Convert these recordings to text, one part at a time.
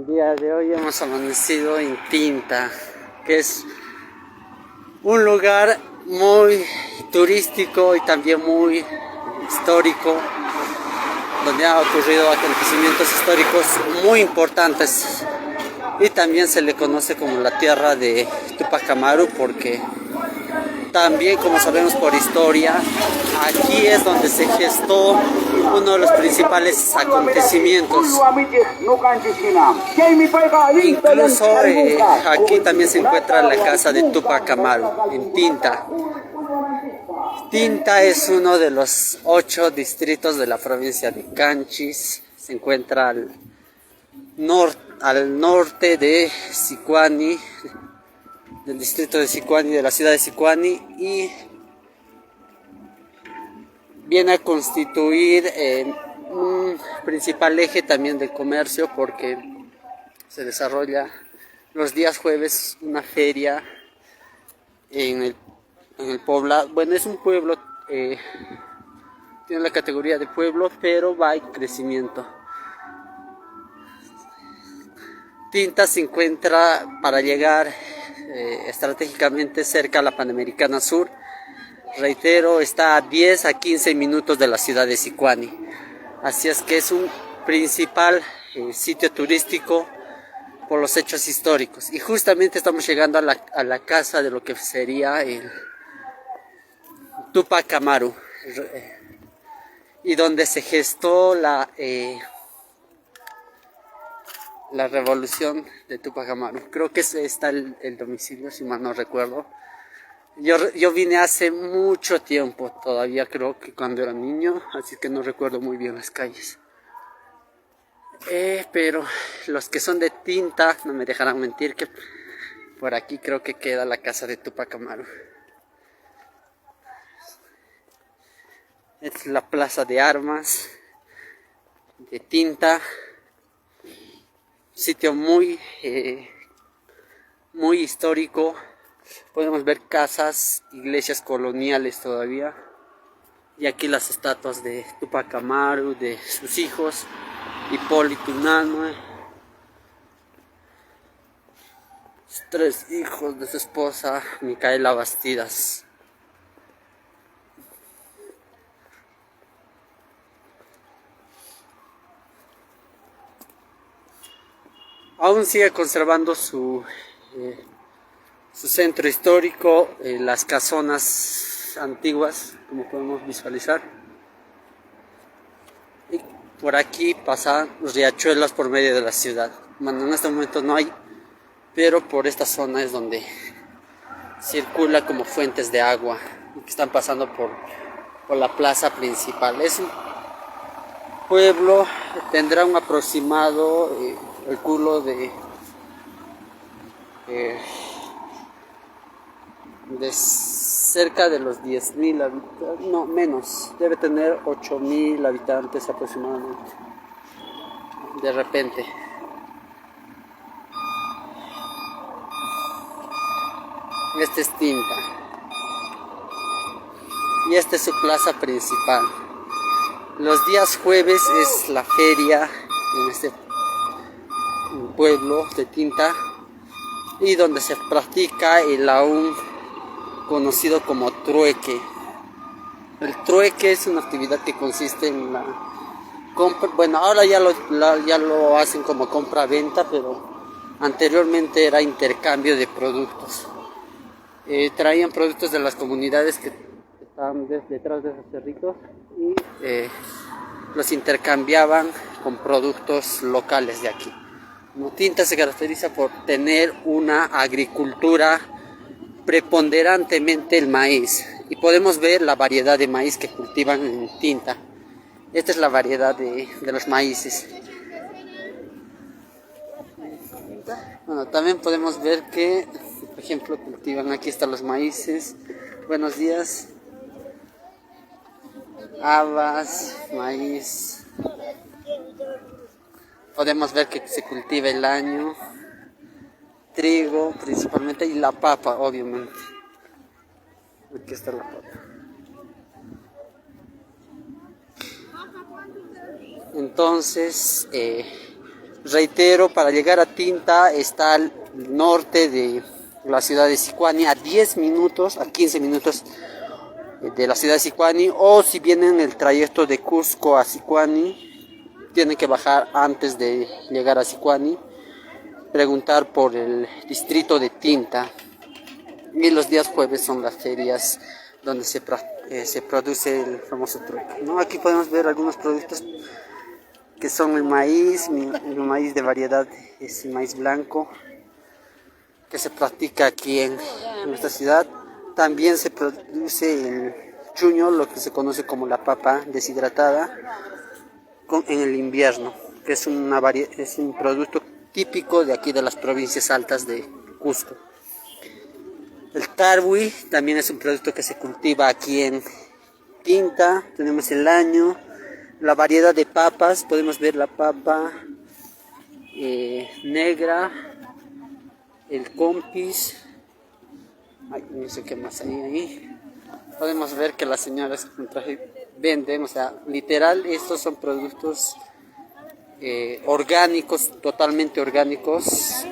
día de hoy hemos amanecido en Tinta, que es un lugar muy turístico y también muy histórico, donde han ocurrido acontecimientos históricos muy importantes, y también se le conoce como la tierra de Tupac Amaru porque también, como sabemos por historia, aquí es donde se gestó uno de los principales acontecimientos. Incluso aquí también se encuentra la casa de Tupac Amaru, en Tinta. Tinta es uno de los 8 distritos de la provincia de Canchis. Se encuentra al norte de Sicuani, del distrito de Sicuani, de la ciudad de Sicuani, y viene a constituir un principal eje también de comercio porque se desarrolla los días jueves una feria en el poblado. Bueno, es un pueblo, tiene la categoría de pueblo, pero va en crecimiento. Tinta se encuentra para llegar estratégicamente cerca a la Panamericana Sur. Reitero, está a 10 a 15 minutos de la ciudad de Sicuani. Así es que es un principal sitio turístico por los hechos históricos. Y justamente estamos llegando a la casa de lo que sería el Tupac Amaru, y donde se gestó la revolución de Tupac Amaru. Creo que está el domicilio, si mal no recuerdo. Yo vine hace mucho tiempo, todavía creo que cuando era niño, así que no recuerdo muy bien las calles. Pero los que son de Tinta no me dejarán mentir que por aquí creo que queda la casa de Tupac Amaru. Es la plaza de armas de Tinta, sitio muy histórico. Podemos ver casas, iglesias coloniales todavía, y aquí las estatuas de Tupac Amaru, de sus hijos, Hipólito Unanue, 3 hijos de su esposa Micaela Bastidas. Aún sigue conservando su centro histórico, las casonas antiguas, como podemos visualizar. Y por aquí pasan riachuelos por medio de la ciudad. Bueno, en este momento no hay, pero por esta zona es donde circula como fuentes de agua que están pasando por la plaza principal. Es un pueblo, tendrá un aproximado calculo de cerca de los 10.000 habitantes, no menos, debe tener 8.000 habitantes aproximadamente. De repente. Este es Tinta. Y esta es su plaza principal. Los días jueves es la feria en este pueblo de Tinta, y donde se practica el aún conocido como trueque. El trueque es una actividad que consiste en la compra, bueno, ahora ya lo hacen como compra-venta, pero anteriormente era intercambio de productos. Traían productos de las comunidades que estaban detrás de esos cerritos y los intercambiaban con productos locales de aquí. Tinta se caracteriza por tener una agricultura preponderantemente el maíz, y podemos ver la variedad de maíz que cultivan en Tinta. Esta es la variedad de los maíces. Bueno, también podemos ver que, por ejemplo, cultivan, aquí están los maíces. Buenos días. Habas, maíz. Podemos ver que se cultiva el año, trigo principalmente, y la papa, obviamente. Aquí está la papa. Entonces, Reitero, para llegar a Tinta está al norte de la ciudad de Sicuani, a 10 minutos, a 15 minutos de la ciudad de Sicuani, o si vienen el trayecto de Cusco a Sicuani, tienen que bajar antes de llegar a Sicuani, preguntar por el distrito de Tinta. Y los días jueves son las ferias donde se produce el famoso trueque, ¿no? Aquí podemos ver algunos productos que son el maíz de variedad, es el maíz blanco, que se practica aquí en nuestra ciudad. También se produce el chuño, lo que se conoce como la papa deshidratada, en el invierno, que es un producto típico de aquí de las provincias altas de Cusco. El tarwi también es un producto que se cultiva aquí en Tinta. Tenemos el año, la variedad de papas, podemos ver la papa negra, el compis, no sé qué más hay ahí. Podemos ver que las señoras con traje venden, o sea, literal, estos son productos orgánicos, totalmente orgánicos.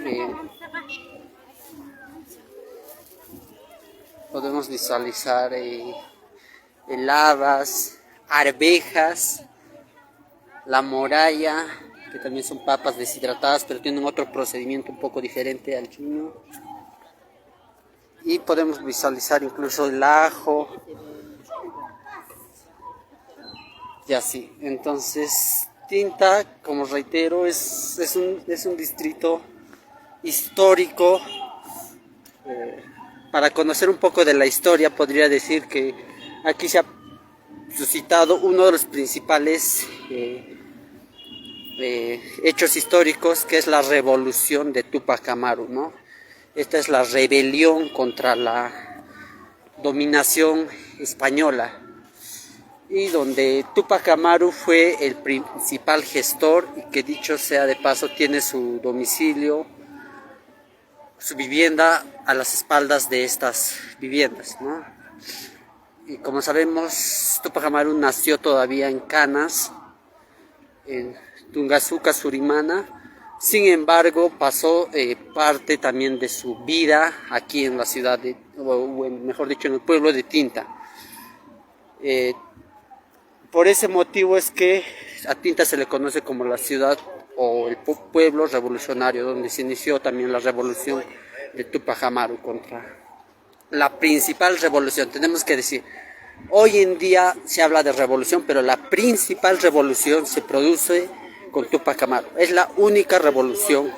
Podemos visualizar habas, arvejas, la moralla, que también son papas deshidratadas, pero tienen otro procedimiento un poco diferente al chuño. Y podemos visualizar incluso el ajo. Y así. Entonces, Tinta, como reitero, es un distrito histórico. Para conocer un poco de la historia, podría decir que aquí se ha suscitado uno de los principales hechos históricos, que es la revolución de Túpac Amaru, ¿no? Esta es la rebelión contra la dominación española, y donde Túpac Amaru fue el principal gestor, y que dicho sea de paso tiene su domicilio, su vivienda a las espaldas de estas viviendas, ¿no? Y como sabemos, Túpac Amaru nació todavía en Canas, en Tungazuca, Surimana. Sin embargo, pasó parte también de su vida aquí en la ciudad o mejor dicho, en el pueblo de Tinta. Por ese motivo es que a Tinta se le conoce como la ciudad o el pueblo revolucionario, donde se inició también la revolución de Túpac Amaru contra la principal revolución. Tenemos que decir, hoy en día se habla de revolución, pero la principal revolución se produce con Túpac Amaru. Es la única revolución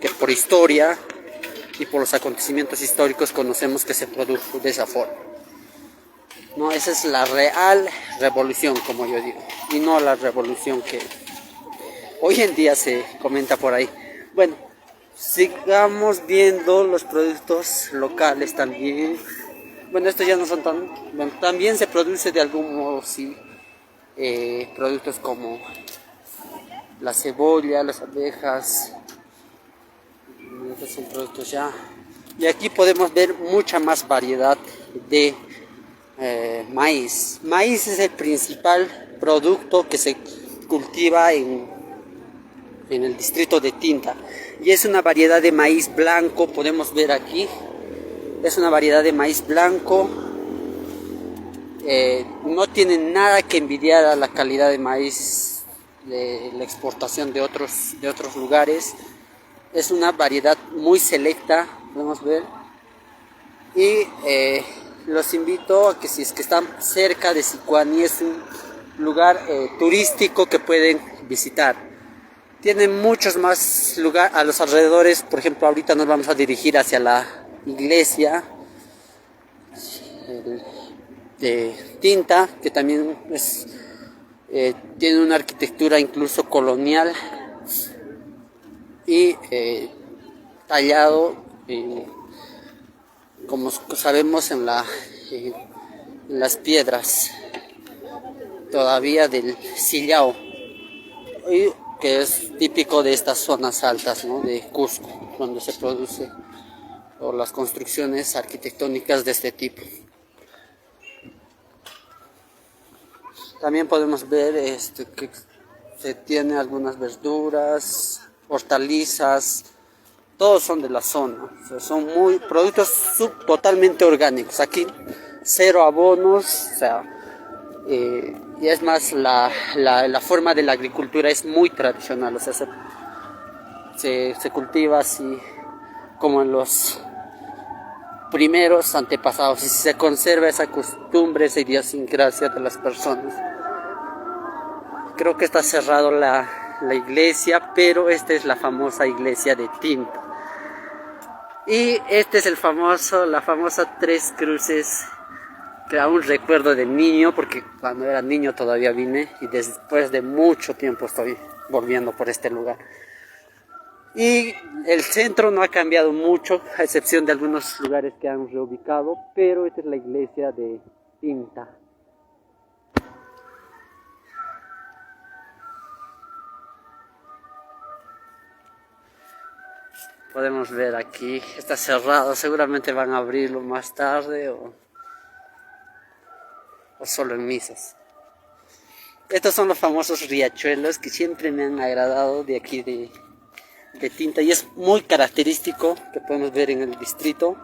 que por historia y por los acontecimientos históricos conocemos que se produjo de esa forma. No, esa es la real revolución, como yo digo, y no la revolución que hoy en día se comenta por ahí. Bueno, sigamos viendo los productos locales también. Bueno, estos ya no son tan... Bueno, también se produce de algún modo, sí, productos como la cebolla, las arvejas. Estos son productos ya. Y aquí podemos ver mucha más variedad de maíz. Maíz es el principal producto que se cultiva en el distrito de Tinta. Y es una variedad de maíz blanco, podemos ver aquí. Es una variedad de maíz blanco. No tiene nada que envidiar a la calidad de maíz de la exportación de otros lugares. Es una variedad muy selecta, podemos ver. Y los invito a que, si es que están cerca de Sicuani, es un lugar turístico que pueden visitar. Tienen muchos más lugares a los alrededores. Por ejemplo, ahorita nos vamos a dirigir hacia la iglesia de Tinta, que también tiene una arquitectura incluso colonial y tallado, como sabemos, en las piedras todavía del Sillao, que es típico de estas zonas altas, ¿no?, de Cusco, donde se produce o las construcciones arquitectónicas de este tipo. También podemos ver que se tiene algunas verduras, hortalizas, todos son de la zona. O sea, son muy productos totalmente orgánicos. Aquí cero abonos, o sea, y es más, la forma de la agricultura es muy tradicional, o sea, se cultiva así como en los primeros antepasados y se conserva esa costumbre, esa idiosincrasia de las personas. Creo que está cerrado la iglesia, pero esta es la famosa iglesia de Tinta. Y este es la famosa Tres Cruces, que aún recuerdo de niño, porque cuando era niño todavía vine y después de mucho tiempo estoy volviendo por este lugar. Y el centro no ha cambiado mucho, a excepción de algunos lugares que han reubicado, pero esta es la iglesia de Tinta. Podemos ver aquí, está cerrado, seguramente van a abrirlo más tarde o solo en misas. Estos son los famosos riachuelos que siempre me han agradado de aquí de Tinta, y es muy característico que podemos ver en el distrito,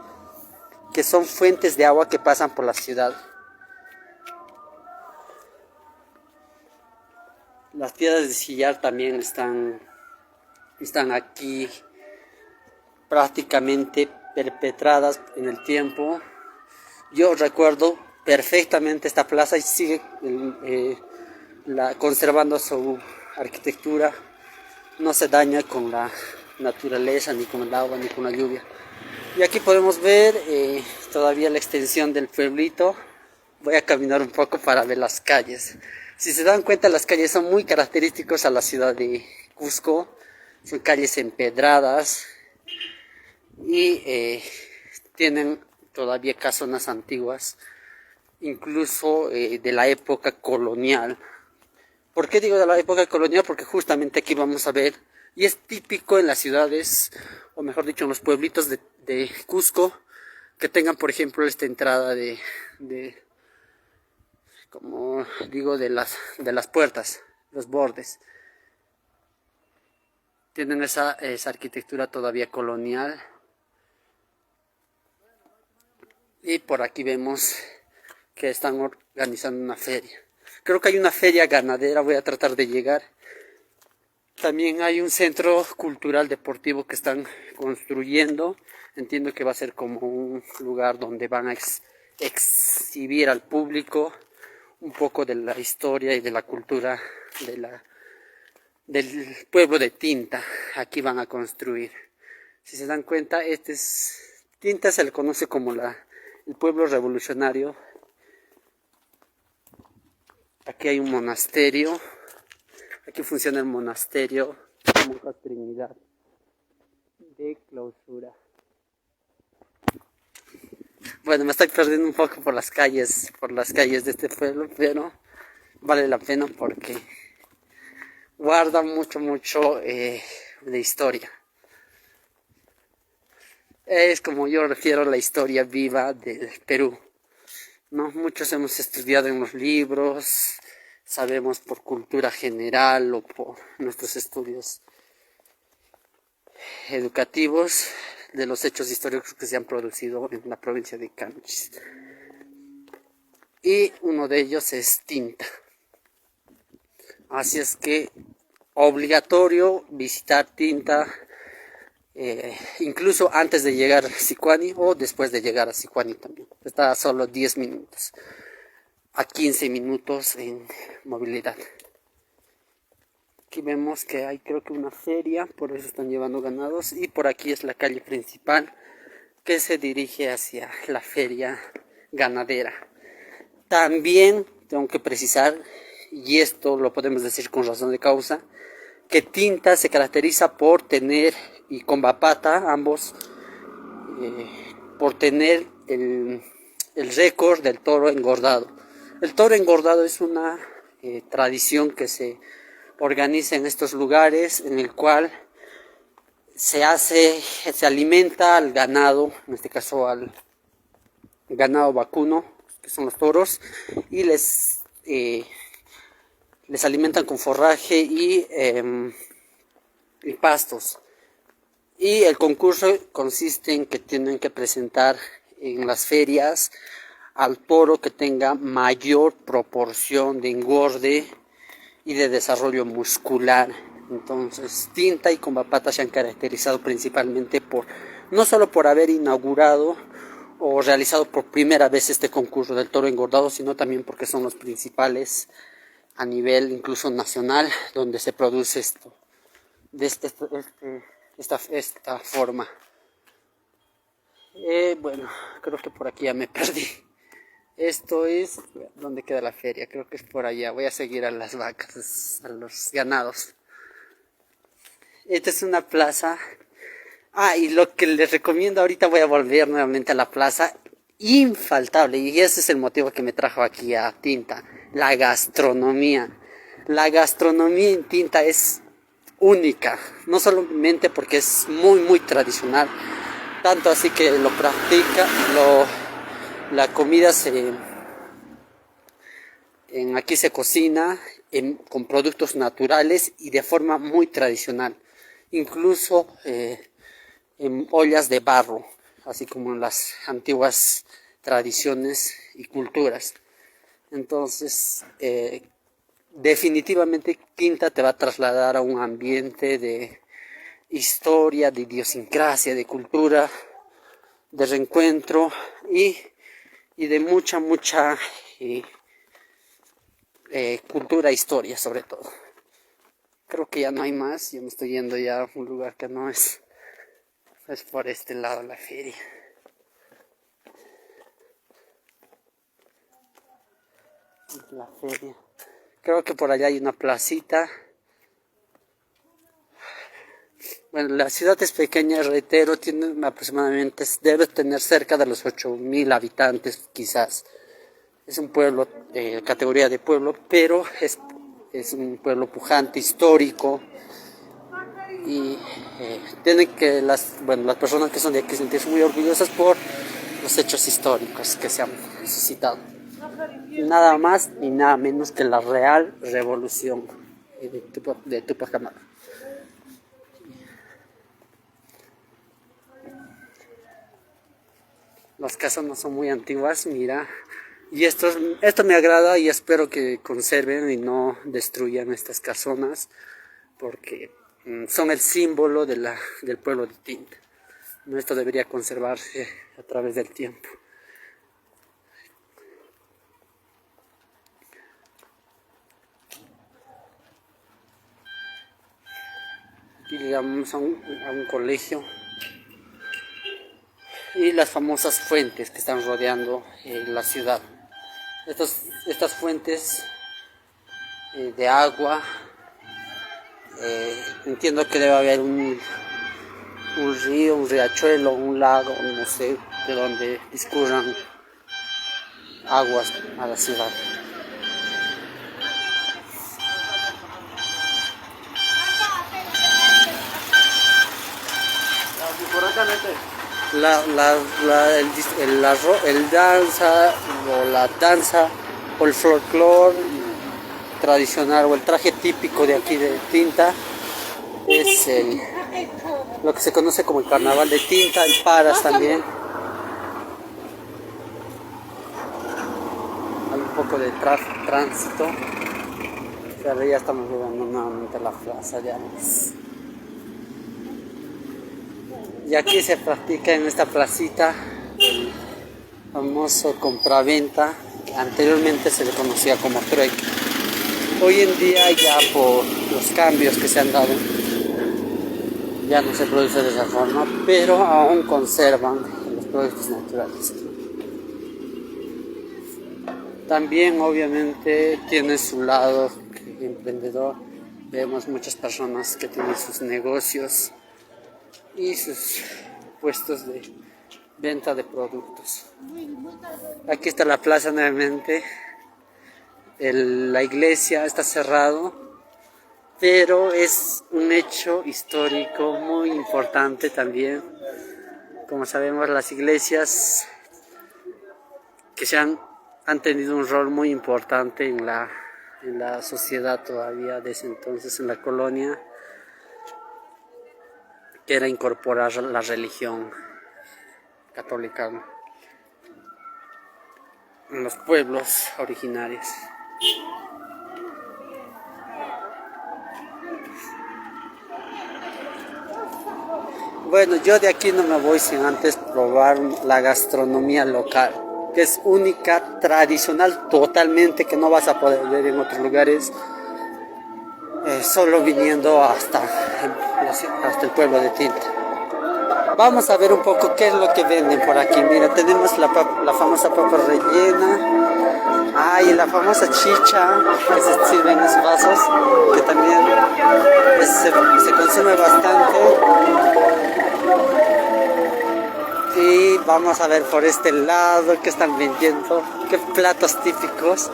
que son fuentes de agua que pasan por la ciudad. Las piedras de sillar también están aquí prácticamente perpetradas en el tiempo. Yo recuerdo perfectamente esta plaza y sigue conservando su arquitectura. No se daña con la naturaleza, ni con el agua, ni con la lluvia. Y aquí podemos ver todavía la extensión del pueblito. Voy a caminar un poco para ver las calles. Si se dan cuenta, las calles son muy característicos a la ciudad de Cusco. Son calles empedradas y tienen todavía casonas antiguas, incluso de la época colonial. ¿Por qué digo de la época colonial? Porque justamente aquí vamos a ver, y es típico en las ciudades, o mejor dicho en los pueblitos de Cusco, que tengan por ejemplo esta entrada como digo, de las puertas, los bordes. Tienen esa arquitectura todavía colonial. Y por aquí vemos que están organizando una feria. Creo que hay una feria ganadera, voy a tratar de llegar. También hay un centro cultural deportivo que están construyendo. Entiendo que va a ser como un lugar donde van a exhibir al público un poco de la historia y de la cultura del pueblo de Tinta. Aquí van a construir. Si se dan cuenta, Tinta se le conoce como el pueblo revolucionario. Aquí hay un monasterio. Aquí funciona el monasterio de Monja Trinidad de clausura. Bueno, me estoy perdiendo un poco por las calles de este pueblo, pero vale la pena porque guarda mucho de historia. Es como yo refiero a la historia viva del Perú, ¿no? Muchos hemos estudiado en los libros, sabemos por cultura general o por nuestros estudios educativos de los hechos históricos que se han producido en la provincia de Canchis. Y uno de ellos es Tinta. Así es que obligatorio visitar Tinta, incluso antes de llegar a Sicuani o después de llegar a Sicuani también. Está a solo 10 minutos, a 15 minutos en movilidad. Aquí vemos que hay creo que una feria, por eso están llevando ganados, y por aquí es la calle principal que se dirige hacia la feria ganadera. También tengo que precisar, y esto lo podemos decir con razón de causa, que Tinta se caracteriza por tener, y Combapata, ambos, por tener el récord del toro engordado. El toro engordado es una tradición que se organiza en estos lugares, en el cual se alimenta al ganado, en este caso al ganado vacuno, que son los toros, y les alimentan con forraje y y pastos. Y el concurso consiste en que tienen que presentar en las ferias al toro que tenga mayor proporción de engorde y de desarrollo muscular. Entonces, Tinta y Combapata se han caracterizado principalmente por, no solo por haber inaugurado o realizado por primera vez este concurso del toro engordado, sino también porque son los principales a nivel incluso nacional donde se produce esto de esta forma. Bueno, creo que por aquí ya me perdí. Esto es donde queda la feria, creo que es por allá. Voy a seguir a las vacas, a los ganados. Esta es una plaza. Y lo que les recomiendo, ahorita voy a volver nuevamente a la plaza, infaltable, y ese es el motivo que me trajo aquí a Tinta, la gastronomía. La gastronomía en Tinta es única, no solamente porque es muy tradicional, tanto así que lo practica, la comida aquí se cocina con productos naturales y de forma muy tradicional, incluso en ollas de barro, así como en las antiguas tradiciones y culturas. Entonces, definitivamente Tinta te va a trasladar a un ambiente de historia, de idiosincrasia, de cultura, de reencuentro y de mucha cultura e historia sobre todo. Creo que ya no hay más, yo me estoy yendo ya a un lugar que no es por este lado la feria. La feria. Creo que por allá hay una placita. Bueno, la ciudad es pequeña, reitero, tiene aproximadamente, debe tener cerca de los 8.000 habitantes quizás. Es un pueblo, categoría de pueblo, pero es un pueblo pujante, histórico. Y tienen que las personas que son de aquí sentirse muy orgullosas por los hechos históricos que se han suscitado. Nada más ni nada menos que la Real Revolución de Tupac Amaru. Las casas no son muy antiguas, mira. Y esto me agrada y espero que conserven y no destruyan estas casonas, porque son el símbolo del pueblo de Tinta. Esto debería conservarse a través del tiempo. Aquí llegamos a un colegio y las famosas fuentes que están rodeando la ciudad. Estas fuentes de agua, entiendo que debe haber un río, un riachuelo, un lago, no sé, de donde discurran aguas a la ciudad. El danza o el folclore tradicional o el traje típico de aquí de Tinta es lo que se conoce como el carnaval de Tinta, el Paras también. Hay un poco de tránsito, pero ya estamos llegando nuevamente a la plaza de Ares. Y aquí se practica en esta placita el famoso compraventa, que anteriormente se le conocía como trueque. Hoy en día, ya por los cambios que se han dado, ya no se produce de esa forma, pero aún conservan los productos naturales. También obviamente tiene su lado emprendedor. Vemos muchas personas que tienen sus negocios y sus puestos de venta de productos. Aquí está la plaza nuevamente. La iglesia está cerrado, pero es un hecho histórico muy importante también. Como sabemos, las iglesias que han tenido un rol muy importante en la sociedad todavía desde entonces, en la colonia, que era incorporar la religión católica, ¿no?, en los pueblos originarios. Bueno, yo de aquí no me voy sin antes probar la gastronomía local, que es única, tradicional totalmente, que no vas a poder ver en otros lugares, solo viniendo hasta el pueblo de Tinta. Vamos a ver un poco qué es lo que venden por aquí. Mira, tenemos la famosa papa rellena. Y la famosa chicha que se sirve en esos vasos, que también se consume bastante. Y vamos a ver por este lado qué están vendiendo, qué platos típicos.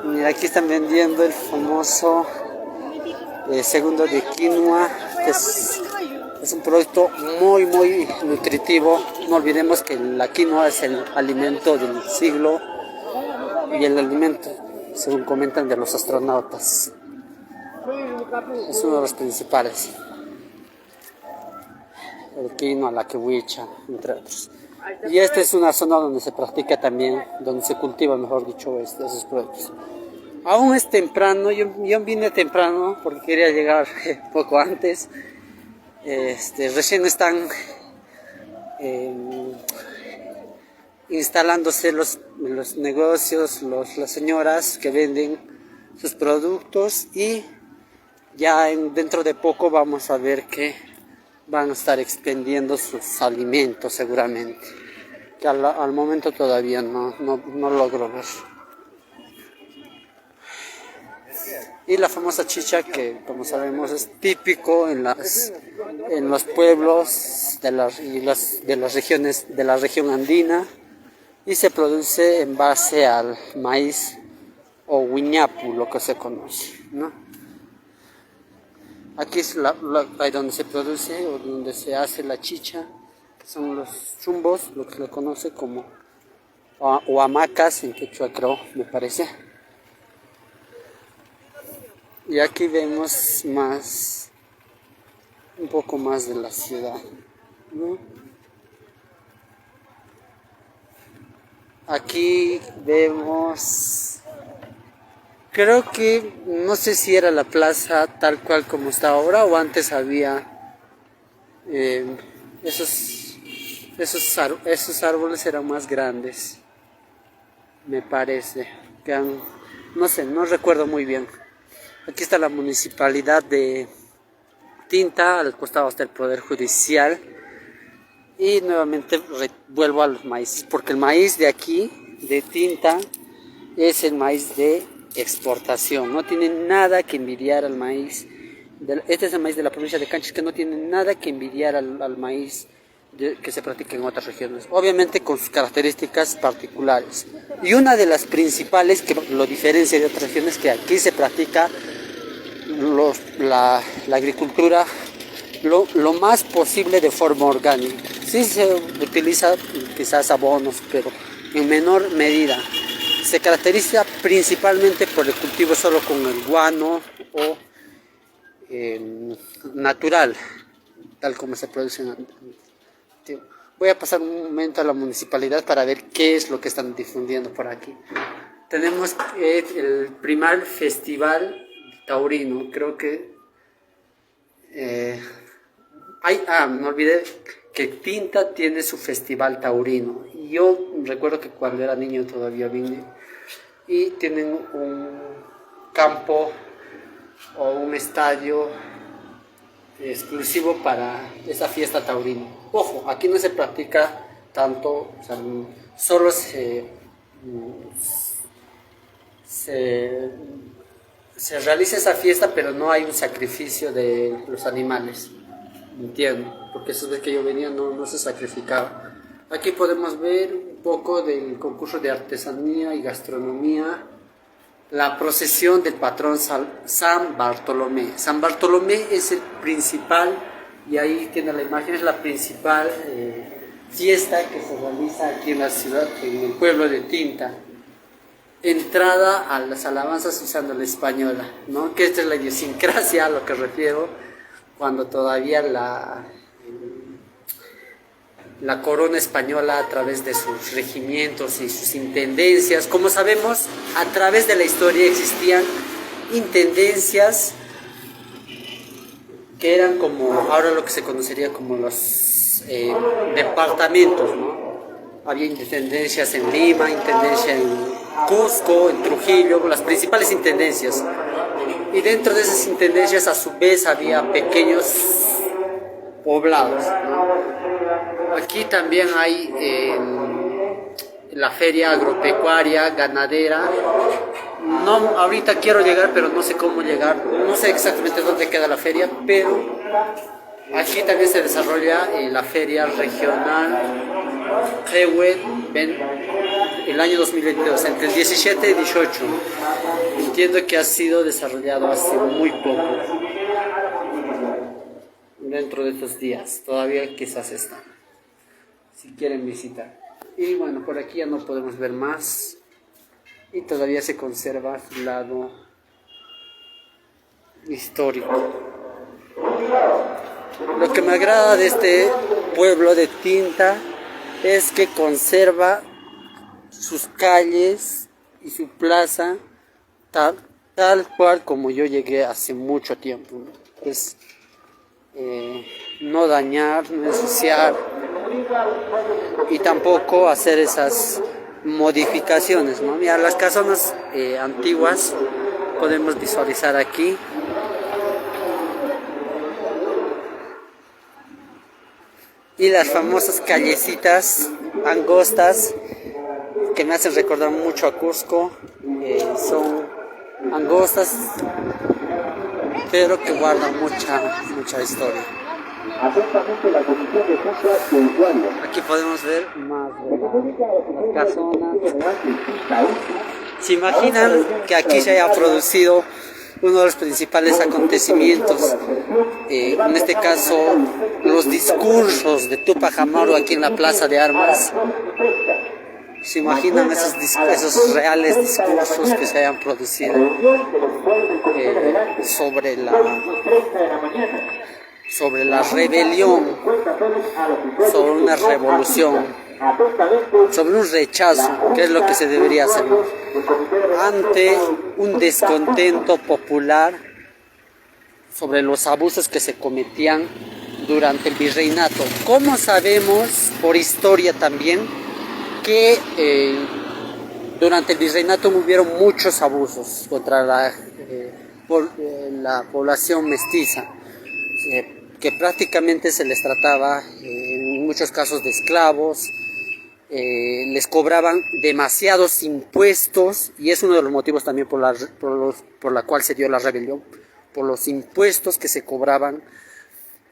Mira, aquí están vendiendo el famoso segundo de quinoa, que es un producto muy nutritivo. No olvidemos que la quinoa es el alimento del siglo y el alimento, según comentan, de los astronautas. Es uno de los principales. El quinoa, la kiwicha, entre otros. Y esta es una zona donde se practica también, donde se cultiva, mejor dicho, esos productos. Aún es temprano, yo vine temprano porque quería llegar poco antes. Recién están instalándose los negocios, las señoras que venden sus productos, y ya dentro de poco vamos a ver que van a estar expendiendo sus alimentos seguramente, que al momento todavía no logro ver. Y la famosa chicha, que como sabemos es típico en los pueblos de las regiones de la región andina, y se produce en base al maíz o huiñapu, lo que se conoce, ¿no? Aquí es ahí donde se produce o donde se hace la chicha, que son los chumbos, lo que se le conoce como o hamacas en quechua, creo, me parece. Y aquí vemos un poco más de la ciudad, ¿no? Aquí vemos, creo que, no sé si era la plaza tal cual como está ahora, o antes había esos árboles eran más grandes, me parece, no recuerdo muy bien. Aquí está la municipalidad de Tinta, al costado está el Poder Judicial. Y nuevamente vuelvo a los maíces, porque el maíz de aquí, de Tinta, es el maíz de exportación. No tiene nada que envidiar al maíz. Este es el maíz de la provincia de Canchis, que no tiene nada que envidiar al maíz que se practica en otras regiones. Obviamente con sus características particulares. Y una de las principales que lo diferencia de otras regiones es que aquí se practica la agricultura lo más posible de forma orgánica. Sí se utiliza quizás abonos, pero en menor medida. Se caracteriza principalmente por el cultivo solo con el guano o natural, tal como se produce en. Voy a pasar un momento a la municipalidad para ver qué es lo que están difundiendo por aquí. Tenemos el primer festival taurino, creo que me olvidé que Tinta tiene su festival taurino. Yo recuerdo que cuando era niño todavía vine, y tienen un campo o un estadio exclusivo para esa fiesta taurina. Ojo, aquí no se practica tanto, o sea, solo se realiza esa fiesta, pero no hay un sacrificio de los animales. Entiendo, porque eso de que yo venía no se sacrificaba. Aquí podemos ver un poco del concurso de artesanía y gastronomía, la procesión del patrón San Bartolomé. San Bartolomé es el principal, y ahí tiene la imagen, es la principal fiesta que se realiza aquí en la ciudad, en el pueblo de Tinta. Entrada a las alabanzas usando la española, ¿no? Que esta es la idiosincrasia a lo que refiero, cuando todavía la corona española, a través de sus regimientos y sus intendencias, como sabemos, a través de la historia existían intendencias que eran como ahora lo que se conocería como los departamentos, ¿no? Había intendencias en Lima, intendencia en Cusco, en Trujillo, las principales intendencias. Y dentro de esas intendencias a su vez había pequeños poblados, ¿no? Aquí también hay la feria agropecuaria, ganadera. No, ahorita quiero llegar, pero no sé cómo llegar. No sé exactamente dónde queda la feria, pero aquí también se desarrolla la feria regional el año 2022, entre el 17 y 18. Entiendo que ha sido desarrollado hace muy poco. Dentro de estos días, todavía quizás está. Si quieren visitar. Y bueno, por aquí ya no podemos ver más. Y todavía se conserva su lado histórico. Lo que me agrada de este pueblo de Tinta es que conserva sus calles y su plaza tal cual como yo llegué hace mucho tiempo, ¿no? Pues no dañar, no ensuciar y tampoco hacer esas modificaciones, ¿no? Mira, las casonas antiguas podemos visualizar aquí. Y las famosas callecitas angostas que me hacen recordar mucho a Cusco, son angostas pero que guardan mucha historia. Aquí podemos ver más de las casonas. ¿Se imaginan que aquí se haya producido uno de los principales acontecimientos? En este caso, los discursos de Túpac Amaru aquí en la Plaza de Armas. ¿Se imaginan esos reales discursos que se hayan producido sobre la rebelión, sobre una revolución, sobre un rechazo, que es lo que se debería hacer ante un descontento popular sobre los abusos que se cometían durante el virreinato? ¿Cómo sabemos por historia también que durante el virreinato hubieron muchos abusos contra la población mestiza, que prácticamente se les trataba en muchos casos de esclavos, les cobraban demasiados impuestos, y es uno de los motivos también por la cual se dio la rebelión, por los impuestos que se cobraban,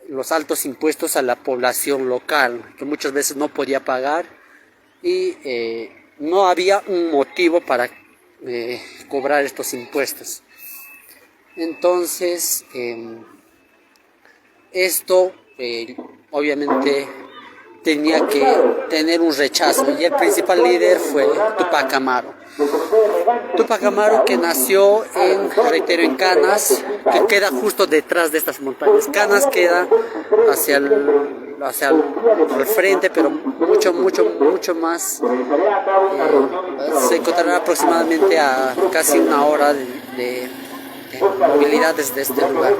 los altos impuestos a la población local, que muchas veces no podía pagar, y no había un motivo para cobrar estos impuestos. Entonces esto obviamente tenía que tener un rechazo, y el principal líder fue Túpac Amaru. Túpac Amaru, que nació en Canas, que queda justo detrás de estas montañas. Canas queda hacia el frente, pero mucho más. Se encontrará aproximadamente a casi una hora de movilidad desde este lugar.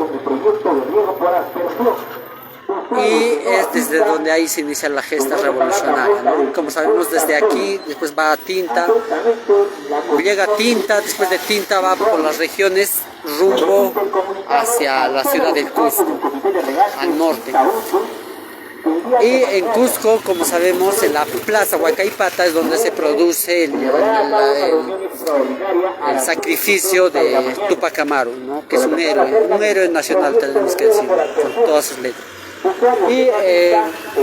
Y es desde donde ahí se inicia la gesta revolucionaria, ¿no? Como sabemos, desde aquí, después va a Tinta, llega a Tinta, después de Tinta va por las regiones rumbo hacia la ciudad del Cusco, al norte. Y en Cusco, como sabemos, en la plaza Huacaipata es donde se produce el sacrificio de Túpac Amaru, ¿no? Que es un héroe nacional, tenemos que decirlo, con todas sus letras. Y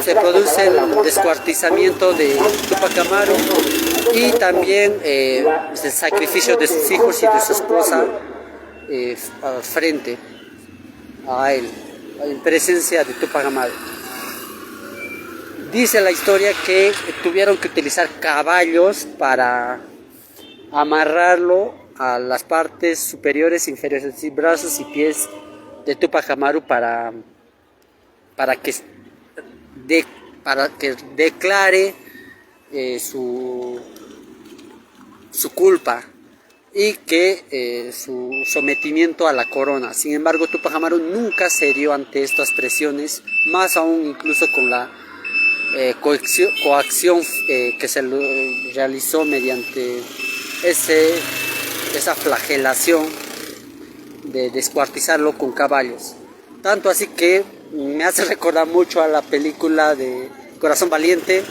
se produce el descuartizamiento de Túpac Amaru, y también el sacrificio de sus hijos y de su esposa frente a él, en presencia de Túpac Amaru. Dice la historia que tuvieron que utilizar caballos para amarrarlo a las partes superiores e inferiores, es decir, brazos y pies de Túpac Amaru, para para que, para que declare su culpa y que su sometimiento a la corona. Sin embargo, Tupac Amaru nunca cedió ante estas presiones, más aún incluso con la coacción que se realizó mediante esa flagelación de descuartizarlo con caballos. Tanto así que me hace recordar mucho a la película de Corazón Valiente,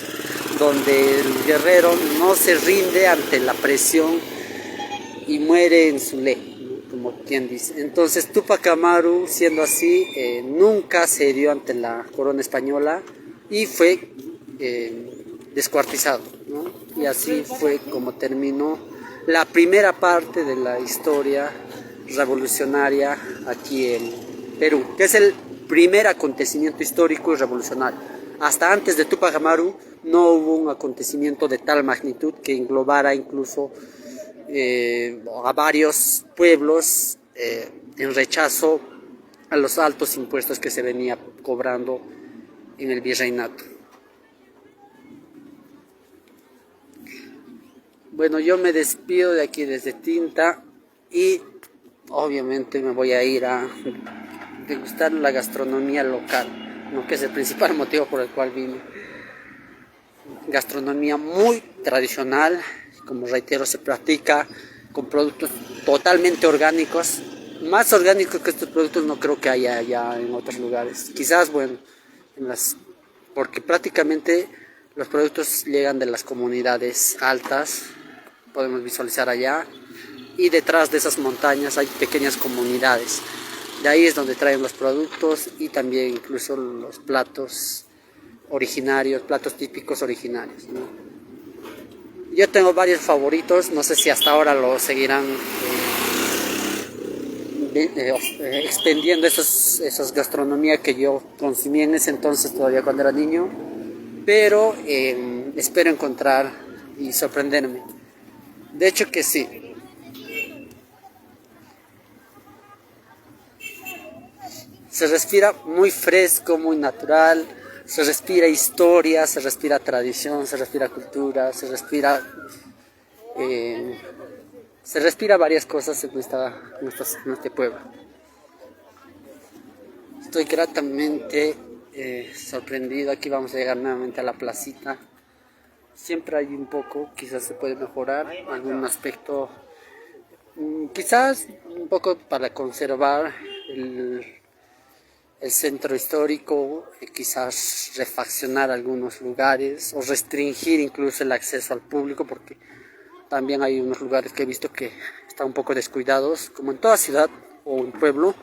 donde el guerrero no se rinde ante la presión y muere en su ley, ¿no? Como quien dice. Entonces Tupac Amaru, siendo así, nunca cedió ante la corona española y fue descuartizado, ¿no? Y así fue como terminó la primera parte de la historia revolucionaria aquí en Perú, que es el primer acontecimiento histórico y revolucionario. Hasta antes de Tupac Amaru no hubo un acontecimiento de tal magnitud que englobara incluso a varios pueblos en rechazo a los altos impuestos que se venía cobrando en el virreinato. Bueno, yo me despido de aquí desde Tinta y obviamente me voy a ir a degustar la gastronomía local, ¿no? Que es el principal motivo por el cual vine. Gastronomía muy tradicional, como reitero, se practica con productos totalmente orgánicos. Más orgánicos que estos productos no creo que haya allá en otros lugares. Quizás, bueno, porque prácticamente los productos llegan de las comunidades altas, podemos visualizar allá, y detrás de esas montañas hay pequeñas comunidades. De ahí es donde traen los productos y también incluso los platos originarios, platos típicos originarios, ¿no? Yo tengo varios favoritos, no sé si hasta ahora lo seguirán extendiendo esas gastronomías que yo consumí en ese entonces todavía cuando era niño, pero espero encontrar y sorprenderme. De hecho que sí. Se respira muy fresco, muy natural, se respira historia, se respira tradición, se respira cultura, se respira varias cosas en este pueblo. Estoy gratamente sorprendido. Aquí vamos a llegar nuevamente a la placita. Siempre hay un poco, quizás se puede mejorar algún aspecto, quizás un poco para conservar el centro histórico, quizás refaccionar algunos lugares o restringir incluso el acceso al público, porque también hay unos lugares que he visto que están un poco descuidados, como en toda ciudad o un pueblo,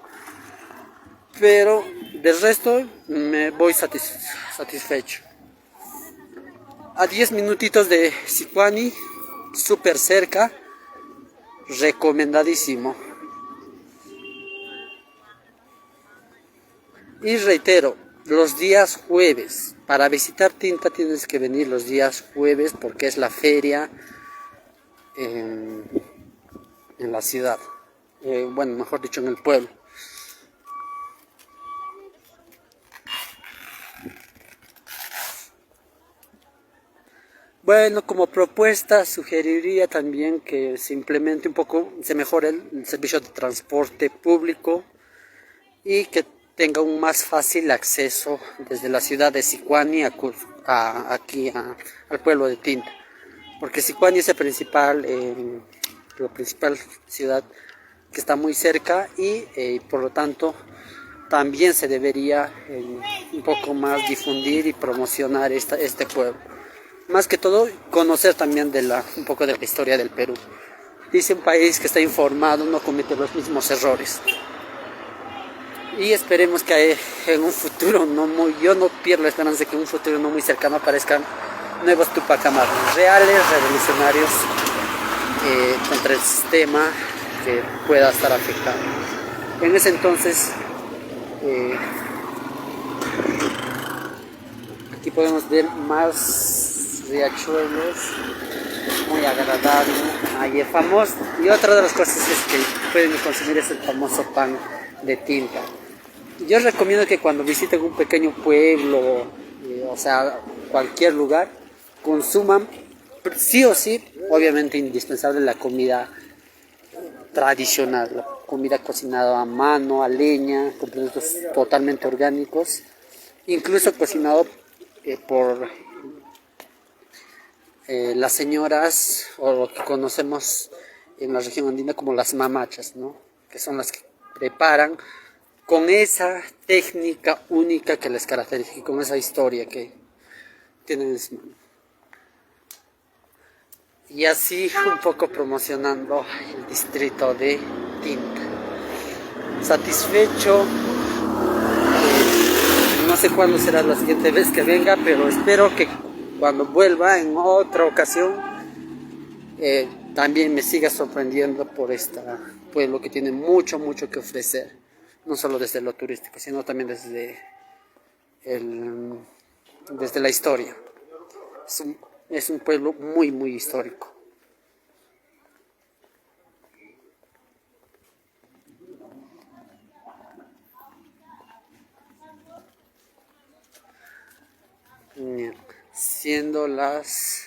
pero del resto me voy satisfecho. A 10 minutitos de Sicuani, súper cerca, recomendadísimo. Y reitero, los días jueves, para visitar Tinta tienes que venir los días jueves porque es la feria en la ciudad, bueno, mejor dicho, en el pueblo. Bueno, como propuesta sugeriría también que se implemente un poco, se mejore el servicio de transporte público y que tenga un más fácil acceso desde la ciudad de Sicuani al pueblo de Tinta, porque Sicuani es la principal ciudad que está muy cerca y por lo tanto también se debería un poco más difundir y promocionar este pueblo. Más que todo, conocer también un poco de la historia del Perú. Dice un país que está informado no comete los mismos errores. Y esperemos que en un futuro yo no pierdo la esperanza de que en un futuro no muy cercano aparezcan nuevos Tupac Amaru, reales revolucionarios contra el sistema que pueda estar afectado. En ese entonces, aquí podemos ver más riachuelos, muy agradable. Ahí es famoso. Y otra de las cosas es que pueden consumir es el famoso pan de Tinta. Yo recomiendo que cuando visiten un pequeño pueblo, o sea, cualquier lugar, consuman sí o sí, obviamente indispensable la comida tradicional, la comida cocinada a mano, a leña, con productos totalmente orgánicos, incluso cocinado por las señoras o lo que conocemos en la región andina como las mamachas, ¿no? Que son las que preparan con esa técnica única que les caracteriza y con esa historia que tienen en su mano. Y así un poco promocionando el distrito de Tinta. Satisfecho, no sé cuándo será la siguiente vez que venga, pero espero que cuando vuelva en otra ocasión también me siga sorprendiendo por este pueblo que tiene mucho, mucho que ofrecer, no solo desde lo turístico, sino también el, desde la historia. Es un pueblo muy, muy histórico. Bien, siendo las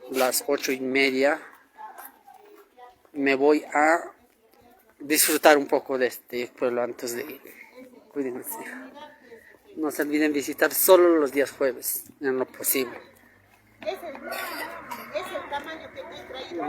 8:30, me voy a disfrutar un poco de este pueblo antes de ir. Cuídense. No se olviden visitar solo los días jueves, en lo posible. Es el tamaño que te he traído.